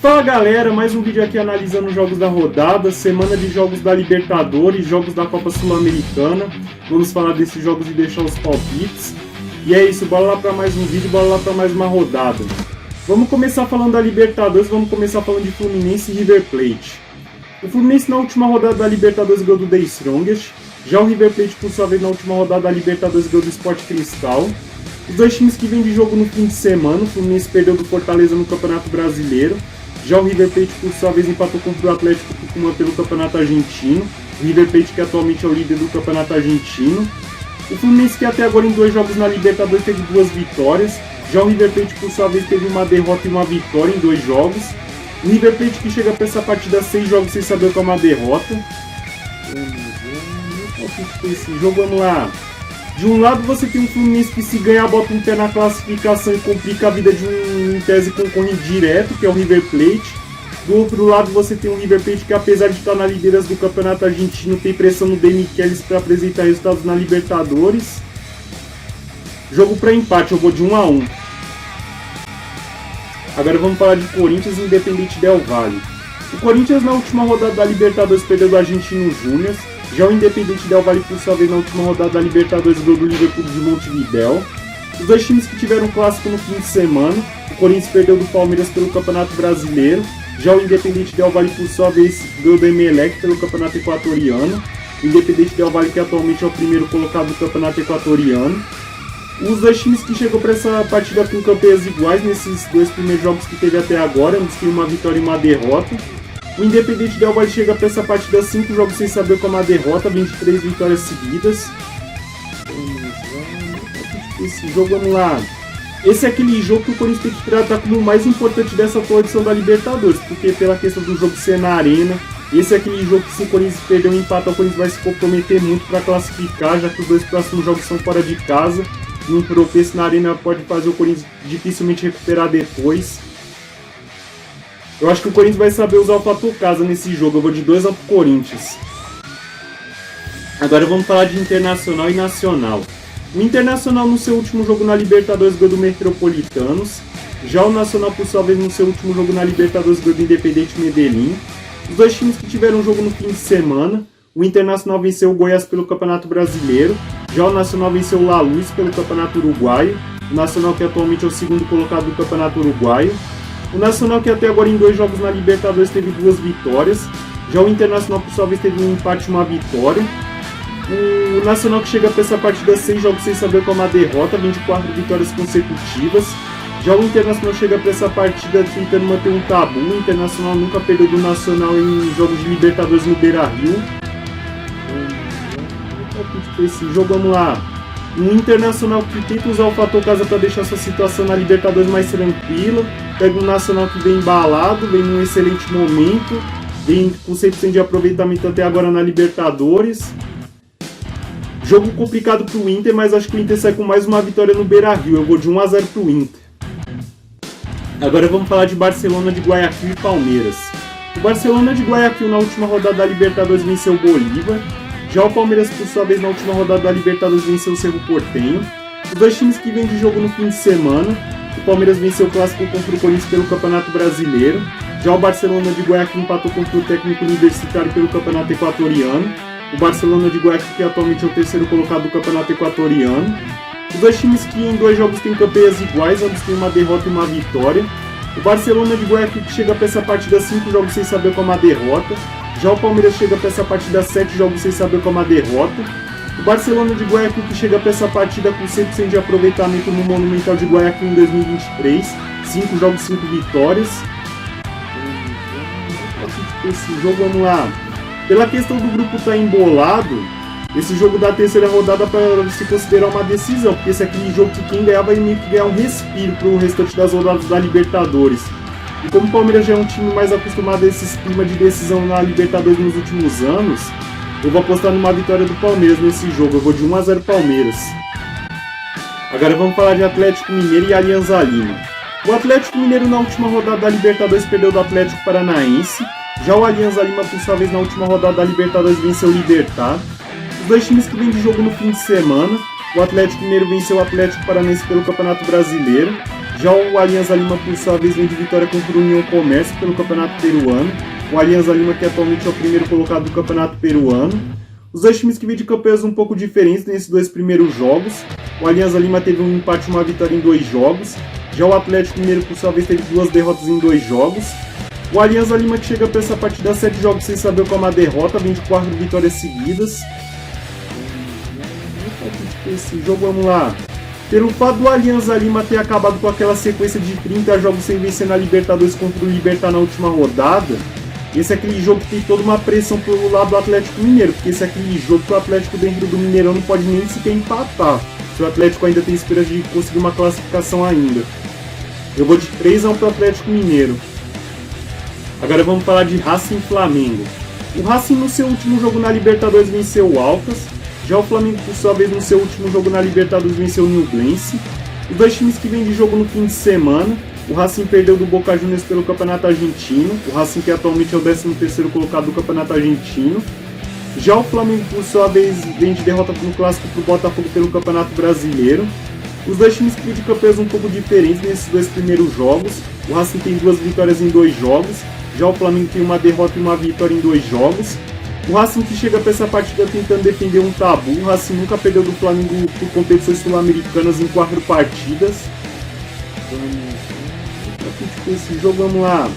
Fala galera, mais um vídeo aqui analisando os jogos da rodada, semana de jogos da Libertadores, jogos da Copa Sul-Americana. Vamos falar desses jogos e deixar os palpites. E é isso, bora lá para mais um vídeo, bora lá para mais uma rodada. Vamos começar falando da Libertadores, vamos começar falando de Fluminense e River Plate. O Fluminense na última rodada da Libertadores ganhou do The Strongest. Já o River Plate, por sua vez, na última rodada da Libertadores ganhou do Sport Cristal. Os dois times que vêm de jogo no fim de semana, o Fluminense perdeu do Fortaleza no Campeonato Brasileiro. Já o River Plate, por sua vez, empatou contra o Atlético Tucumã pelo Campeonato Argentino. O River Plate, que atualmente é o líder do Campeonato Argentino. O Fluminense, que até agora em 2 jogos na Libertadores teve 2 vitórias. Já o River Plate, por sua vez, teve uma derrota e uma vitória em 2 jogos. O River Plate, que chega para essa partida 6 jogos sem saber o que é uma derrota. Esse jogo, vamos lá. De um lado você tem um Fluminense que, se ganhar, bota um pé na classificação e complica a vida de um, em tese, concorrente direto, que é o River Plate. Do outro lado você tem um River Plate que, apesar de estar na liderança do Campeonato Argentino, tem pressão no Demichelis para apresentar resultados na Libertadores. Jogo para empate, eu vou de 1-1. Agora vamos falar de Corinthians e Independente Del Valle. O Corinthians, na última rodada da Libertadores, perdeu do Argentino Júnior. Já o Independente Del Valle, por sua vez, na última rodada da Libertadores, ganhou do Liverpool de Montevidéu. Os dois times que tiveram clássico no fim de semana. O Corinthians perdeu do Palmeiras pelo Campeonato Brasileiro. Já o Independente Del Valle, por sua vez, ganhou do Emelec pelo Campeonato Equatoriano. O Independente Del Valle, que atualmente é o primeiro colocado do Campeonato Equatoriano. Os dois times que chegou para essa partida com campanhas iguais nesses 2 primeiros jogos que teve até agora, ambos têm uma vitória e uma derrota. O Independente Del Valle chega para essa partida 5 jogos sem saber como a derrota, 23 vitórias seguidas. Esse jogo, vamos lá. Esse é aquele jogo que o Corinthians tem que tratar como o mais importante dessa atual edição da Libertadores, porque pela questão do jogo ser na arena, esse é aquele jogo que, se o Corinthians perder um empate, o Corinthians vai se comprometer muito para classificar, já que os 2 próximos jogos são fora de casa. Um tropeço na arena pode fazer o Corinthians dificilmente recuperar depois. Eu acho que o Corinthians vai saber usar o fator casa nesse jogo. Eu vou de 2-1 pro Corinthians. Agora vamos falar de Internacional e Nacional. O Internacional, no seu último jogo na Libertadores, ganhou do Metropolitanos. Já o Nacional, por sua vez, no seu último jogo na Libertadores, ganhou do Independente Medellín. Os dois times que tiveram um jogo no fim de semana. O Internacional venceu o Goiás pelo Campeonato Brasileiro. Já o Nacional venceu o La Luz pelo Campeonato Uruguaio. O Nacional, que atualmente é o segundo colocado do Campeonato Uruguaio. O Nacional, que até agora em 2 jogos na Libertadores teve 2 vitórias. Já o Internacional, por sua vez, teve um empate e uma vitória. O Nacional, que chega para essa partida 6 jogos sem saber como a derrota, 24 vitórias consecutivas. Já o Internacional chega para essa partida tentando manter um tabu. O Internacional nunca perdeu do Nacional em jogos de Libertadores no Beira-Rio. Esse jogo, vamos lá. Um Internacional que tenta usar o fator casa para deixar sua situação na Libertadores mais tranquila. Pega um Nacional que vem embalado, vem num excelente momento, vem com 100% de aproveitamento até agora na Libertadores. Jogo complicado pro Inter, mas acho que o Inter sai com mais uma vitória no Beira-Rio. Eu vou de 1-0 pro Inter. Agora vamos falar de Barcelona de Guayaquil e Palmeiras. O Barcelona de Guayaquil, na última rodada da Libertadores, venceu o Bolívar. Já o Palmeiras, por sua vez, na última rodada da Libertadores, venceu o Cerro Porteño. Os dois times que vêm de jogo no fim de semana. O Palmeiras venceu o clássico contra o Corinthians pelo Campeonato Brasileiro. Já o Barcelona de Guayaquil empatou contra o Técnico Universitário pelo Campeonato Equatoriano. O Barcelona de Guayaquil, que atualmente é o terceiro colocado do Campeonato Equatoriano. Os dois times que em 2 jogos têm campanhas iguais, ambos têm uma derrota e uma vitória. O Barcelona de Guayaquil, que chega para essa partida 5 jogos sem saber como a derrota. Já o Palmeiras chega para essa partida 7 jogos sem saber como a derrota. O Barcelona de Guayaquil, que chega para essa partida com 100% de aproveitamento no Monumental de Guayaquil em 2023. 5 jogos, 5 vitórias. Esse jogo, vamos lá. Pela questão do grupo estar embolado, esse jogo da terceira rodada para se considerar uma decisão, porque esse é aquele jogo que quem ganhar vai meio que ganhar um respiro para o restante das rodadas da Libertadores. E como o Palmeiras já é um time mais acostumado a esses climas de decisão na Libertadores nos últimos anos, eu vou apostar numa vitória do Palmeiras nesse jogo. Eu vou de 1-0 Palmeiras. Agora vamos falar de Atlético Mineiro e Alianza Lima. O Atlético Mineiro, na última rodada da Libertadores, perdeu do Atlético Paranaense. Já o Alianza Lima, por sua vez, na última rodada da Libertadores, venceu o Libertad. Os dois times que vêm de jogo no fim de semana. O Atlético Mineiro venceu o Atlético Paranaense pelo Campeonato Brasileiro. Já o Alianza Lima, por sua vez, vem de vitória contra o União Comércio pelo Campeonato Peruano. O Alianza Lima, que atualmente é o primeiro colocado do Campeonato Peruano. Os dois times que vêm de campeões um pouco diferentes nesses dois primeiros jogos. O Alianza Lima teve um empate e uma vitória em 2 jogos. Já o Atlético Mineiro, por sua vez, teve 2 derrotas em 2 jogos. O Alianza Lima, que chega para essa partida 7 jogos sem saber qual é uma derrota, vem de 4 vitórias seguidas. Esse jogo, vamos lá. Pelo fato do Alianza Lima ter acabado com aquela sequência de 30 jogos sem vencer na Libertadores contra o Libertad na última rodada, esse é aquele jogo que tem toda uma pressão pelo lado do Atlético Mineiro, porque esse é aquele jogo que o Atlético dentro do Mineirão não pode nem sequer empatar, se o Atlético ainda tem esperança de conseguir uma classificação ainda. Eu vou de 3-1 para o Atlético Mineiro. Agora vamos falar de Racing e Flamengo. O Racing no seu último jogo na Libertadores venceu o Alcas. Já o Flamengo, por sua vez, no seu último jogo na Libertadores venceu o Nublense. Os dois times que vêm de jogo no fim de semana. O Racing perdeu do Boca Juniors pelo Campeonato Argentino. O Racing, que atualmente é o 13º colocado do Campeonato Argentino. Já o Flamengo, por sua vez, vem de derrota no Clássico para o Botafogo pelo Campeonato Brasileiro. Os dois times que vêm de campeões um pouco diferentes nesses dois primeiros jogos. O Racing tem 2 vitórias em 2 jogos. Já o Flamengo tem uma derrota e uma vitória em 2 jogos. O Racing, que chega para essa partida tentando defender um tabu. O Racing nunca perdeu do Flamengo por competições sul-americanas em 4 partidas. Esse jogo, vamos lá.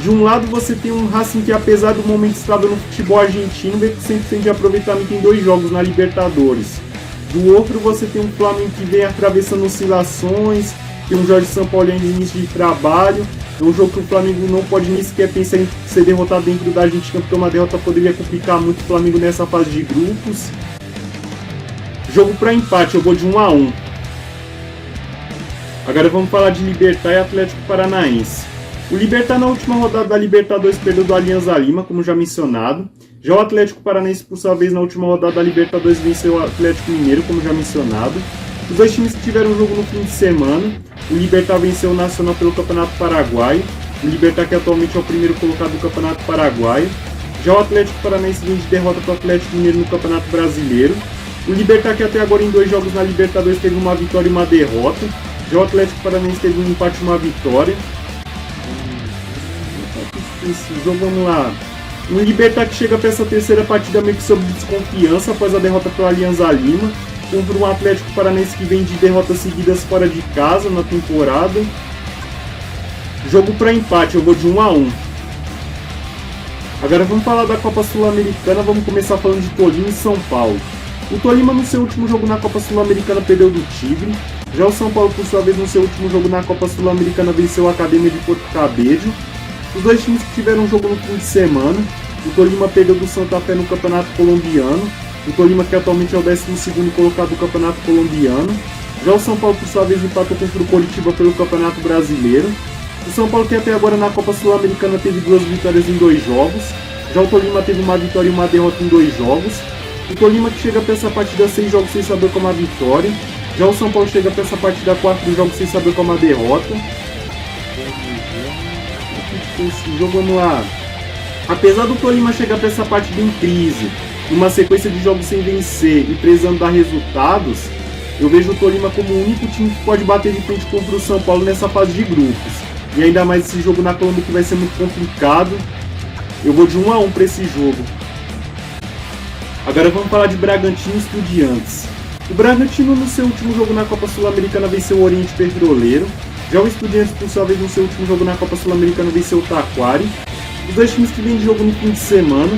De um lado você tem um Racing que, apesar do momento estável no futebol argentino, vem com 100% de aproveitamento em 2 jogos na Libertadores. Do outro você tem um Flamengo que vem atravessando oscilações, tem um Jorge Sampaoli ainda no início de trabalho. É um jogo que o Flamengo não pode nem sequer pensar em ser derrotado dentro da Argentina, porque uma derrota poderia complicar muito o Flamengo nessa fase de grupos. Jogo para empate, eu vou de 1-1. Agora vamos falar de Libertad e Atlético Paranaense. O Libertad na última rodada da Libertadores perdeu do Alianza Lima, como já mencionado. Já o Atlético Paranaense, por sua vez, na última rodada da Libertadores venceu o Atlético Mineiro, como já mencionado. Os dois times que tiveram um jogo no fim de semana. O Libertad venceu o Nacional pelo Campeonato Paraguaio. O Libertad, que atualmente é o primeiro colocado do Campeonato Paraguaio. Já o Atlético Paranaense vem de derrota para o Atlético Mineiro no Campeonato Brasileiro. O Libertad, que até agora em 2 jogos na Libertadores teve uma vitória e uma derrota. Já o Atlético Paranaense teve um empate e uma vitória. Esse jogo, vamos lá. O Libertad, que chega para essa terceira partida meio que sob desconfiança após a derrota para o Alianza Lima, contra um Atlético Paranaense que vem de derrotas seguidas fora de casa na temporada. Jogo para empate, eu vou de 1-1. Agora vamos falar da Copa Sul-Americana, vamos começar falando de Tolima e São Paulo. O Tolima no seu último jogo na Copa Sul-Americana perdeu do Tigre. Já o São Paulo, por sua vez, no seu último jogo na Copa Sul-Americana venceu a Academia de Porto Cabedelo. Os dois times que tiveram um jogo no fim de semana. O Tolima perdeu do Santa Fé no Campeonato Colombiano. O Tolima, que atualmente é o 12º colocado do Campeonato Colombiano. Já o São Paulo, por sua vez, empatou contra o Coritiba pelo Campeonato Brasileiro. O São Paulo, que até agora na Copa Sul-Americana teve 2 vitórias em 2 jogos. Já o Tolima teve uma vitória e uma derrota em 2 jogos. O Tolima, que chega para essa partida 6 jogos sem saber como a vitória. Já o São Paulo chega para essa partida 4 jogos sem saber como a derrota. Esse jogo, vamos lá. Apesar do Tolima chegar para essa partida em crise, uma sequência de jogos sem vencer e precisando dar resultados, eu vejo o Tolima como o único time que pode bater de frente contra o São Paulo nessa fase de grupos. E ainda mais esse jogo na Colômbia, que vai ser muito complicado. Eu vou de 1-1 para esse jogo. Agora vamos falar de Bragantino e Estudiantes. O Bragantino no seu último jogo na Copa Sul-Americana venceu o Oriente Petroleiro. Já o Estudiantes, por sua vez, no seu último jogo na Copa Sul-Americana venceu o Taquari. Os dois times que vêm de jogo no fim de semana.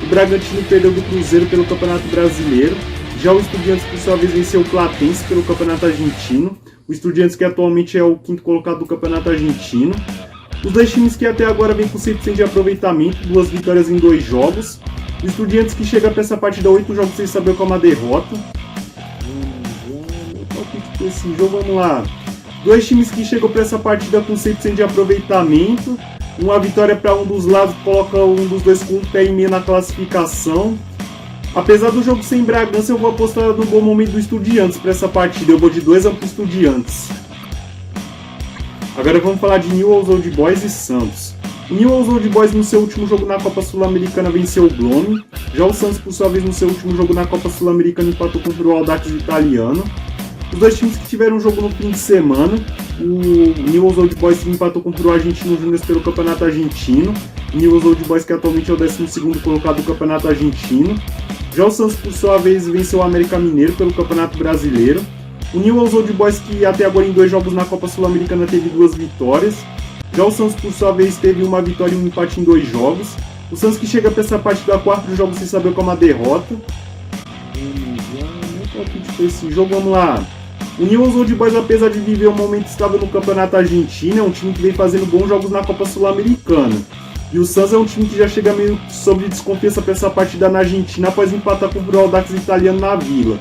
O Bragantino perdeu do Cruzeiro pelo Campeonato Brasileiro. Já o Estudiantes, por sua vez, venceu o Platense pelo Campeonato Argentino. O Estudiantes, que atualmente é o 5º colocado do Campeonato Argentino. Os dois times que até agora vêm com 100% de aproveitamento, 2 vitórias em 2 jogos. O Estudiantes, que chega para essa partida 8 jogos sem saber qual é uma derrota. Esse jogo, vamos lá. 2 times que chegam para essa partida com 100% de aproveitamento. Uma vitória para um dos lados coloca um dos dois com um pé e meio na classificação. Apesar do jogo sem Bragança, eu vou apostar no bom momento do Estudiantes para essa partida. Eu vou de 2-1 para Estudiantes. Agora vamos falar de Newell's Old Boys e Santos. O Newell's Old Boys no seu último jogo na Copa Sul-Americana venceu o Blooming. Já o Santos, por sua vez, no seu último jogo na Copa Sul-Americana empatou contra o Audax Italiano. Os dois times que tiveram um jogo no fim de semana. O Newell's Old Boys que empatou contra o Argentino Júnior pelo Campeonato Argentino. O Newell's Old Boys que atualmente é o 12º colocado do Campeonato Argentino. Já o Santos, por sua vez, venceu o América Mineiro pelo Campeonato Brasileiro. O Newell's Old Boys que até agora em 2 jogos na Copa Sul-Americana teve 2 vitórias. Já o Santos, por sua vez, teve uma vitória e um empate em 2 jogos. O Santos que chega para essa partida 4 jogos sem saber como a derrota. Esse jogo, vamos lá. O Newell's Old Boys, apesar de viver um momento estável no Campeonato Argentino, é um time que vem fazendo bons jogos na Copa Sul-Americana. E o Santos é um time que já chega meio sobre desconfiança para essa partida na Argentina após empatar com o Audax italiano na Vila.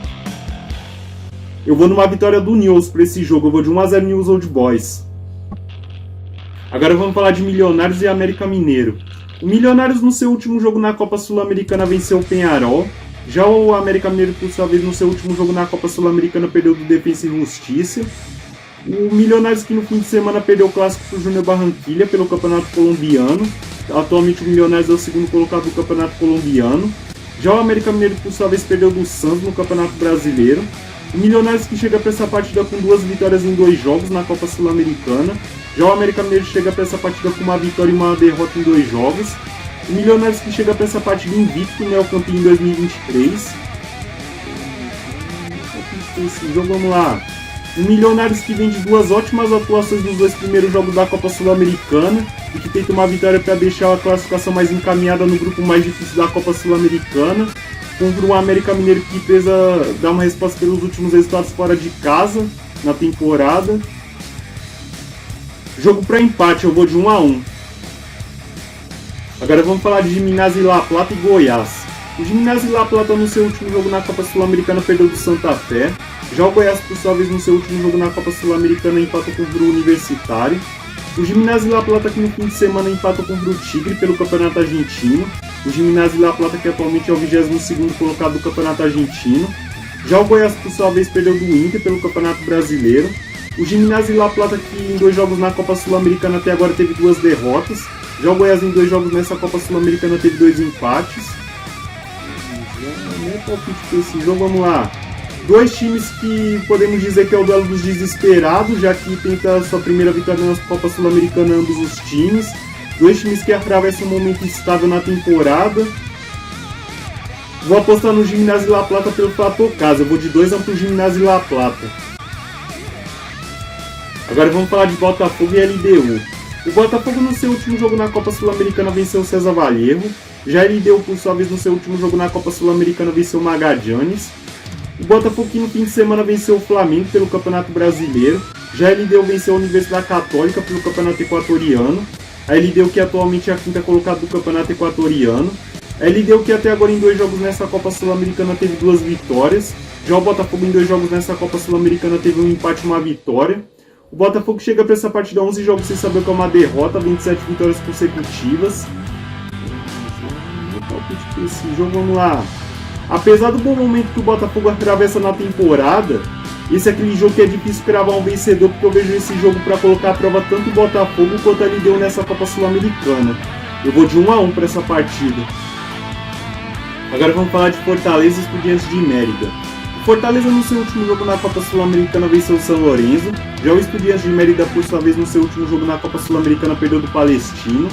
Eu vou numa vitória do Newell's para esse jogo, eu vou de 1-0 Newell's Old Boys. Agora vamos falar de Milionários e América Mineiro. O Milionários no seu último jogo na Copa Sul-Americana venceu o Peñarol. Já o América Mineiro, por sua vez, no seu último jogo na Copa Sul-Americana perdeu do Defensa e Justiça. O Milionários que no fim de semana perdeu o clássico para o Júnior Barranquilla pelo Campeonato Colombiano. Atualmente o Milionários é o 2º colocado do Campeonato Colombiano. Já o América Mineiro, por sua vez, perdeu do Santos no Campeonato Brasileiro. O Milionários que chega para essa partida com 2 vitórias em 2 jogos na Copa Sul-Americana. Já o América Mineiro chega para essa partida com uma vitória e uma derrota em 2 jogos. O Milionários que chega para essa partida invicto, né, o campeão em 2023. Esse jogo, vamos lá. O Milionários que vem de 2 ótimas atuações nos 2 primeiros jogos da Copa Sul-Americana e que tenta uma vitória para deixar a classificação mais encaminhada no grupo mais difícil da Copa Sul-Americana. Contra o América Mineiro que precisa dar uma resposta pelos últimos resultados fora de casa na temporada. Jogo para empate, eu vou de 1-1. Agora vamos falar de Gimnasia La Plata e Goiás. O Gimnasia La Plata no seu último jogo na Copa Sul-Americana perdeu do Santa Fé. Já o Goiás, por sua vez, no seu último jogo na Copa Sul-Americana empatou contra o Universitário. O Gimnasia La Plata que no fim de semana empatou contra o Tigre pelo Campeonato Argentino. O Gimnasia La Plata que atualmente é o 22º colocado do Campeonato Argentino. Já o Goiás, por sua vez, perdeu do Inter pelo Campeonato Brasileiro. O Gimnasia La Plata que em 2 jogos na Copa Sul-Americana até agora teve 2 derrotas. Já o Goiás em 2 jogos nessa Copa Sul-Americana teve 2 empates. Esse jogo, vamos lá. 2 times que podemos dizer que é o duelo dos desesperados, já que tenta sua primeira vitória na Copa Sul-Americana ambos os times. 2 times que atravessam um momento instável na temporada. Vou apostar no Gimnasia La Plata pelo fator casa. Eu vou de 2-1 pro Gimnasia La Plata. Agora vamos falar de Botafogo e LDU. O Botafogo no seu último jogo na Copa Sul-Americana venceu o César Vallejo. Já a LDU, por sua vez, no seu último jogo na Copa Sul-Americana venceu o Magallanes. O Botafogo que no fim de semana venceu o Flamengo pelo Campeonato Brasileiro. Já a LDU venceu a Universidade Católica pelo Campeonato Equatoriano. A LDU que atualmente é a 5ª colocada do Campeonato Equatoriano. A LDU que até agora em 2 jogos nessa Copa Sul-Americana teve 2 vitórias. Já o Botafogo em 2 jogos nessa Copa Sul-Americana teve um empate e uma vitória. O Botafogo chega para essa partida 11 jogos sem saber que é uma derrota, 27 vitórias consecutivas. Esse jogo, vamos lá. Apesar do bom momento que o Botafogo atravessa na temporada, esse é aquele jogo que é difícil cravar um vencedor, porque eu vejo esse jogo para colocar à prova tanto o Botafogo quanto a LDU nessa Copa Sul-Americana. Eu vou de 1-1 para essa partida. Agora vamos falar de Fortaleza e Estudiantes de Mérida. O Fortaleza no seu último jogo na Copa Sul-Americana venceu o São Lourenço. Já o Estudiantes de Mérida, por sua vez, no seu último jogo na Copa Sul-Americana perdeu do Palestino.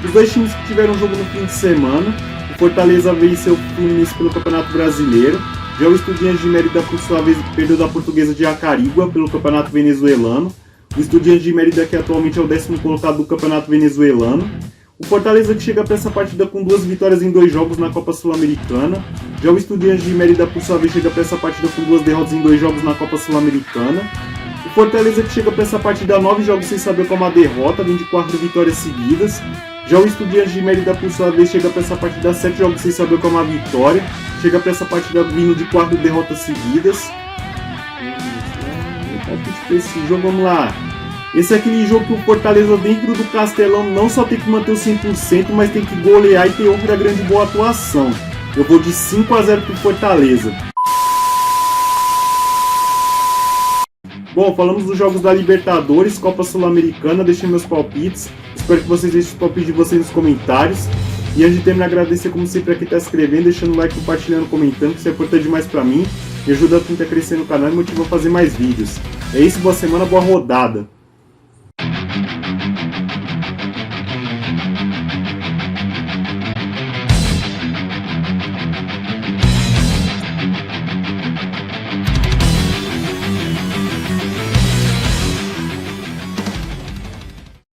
Os 2 times que tiveram jogo no fim de semana. O Fortaleza venceu o Fluminense pelo Campeonato Brasileiro. Já o Estudiantes de Mérida, por sua vez, perdeu da Portuguesa de Acarigua pelo Campeonato Venezuelano. O Estudiantes de Mérida, que atualmente é o 10º colocado do Campeonato Venezuelano. O Fortaleza que chega para essa partida com 2 vitórias em 2 jogos na Copa Sul-Americana. Já o Estudiantes de Mérida, por sua vez, chega para essa partida com 2 derrotas em 2 jogos na Copa Sul-Americana. O Fortaleza que chega para essa partida 9 jogos sem saber como a derrota, vem de 4 vitórias seguidas. Já o Estudiantes de Mérida, por sua vez, chega para essa partida 7 jogos sem saber como a vitória. Chega para essa partida vindo de 4 derrotas seguidas. Esse jogo, vamos lá. Esse é aquele jogo que o Fortaleza dentro do Castelão não só tem que manter o 100%, mas tem que golear e ter outra grande boa atuação. Eu vou de 5-0 pro Fortaleza. Bom, falamos dos jogos da Libertadores, Copa Sul-Americana, deixei meus palpites. Espero que vocês deixem os palpites de vocês nos comentários. E antes de terminar, agradecer como sempre a quem está se inscrevendo, deixando o like, compartilhando, comentando, que isso é importante demais pra mim. Me ajuda a tentar crescer no canal e motiva a fazer mais vídeos. É isso, boa semana, boa rodada.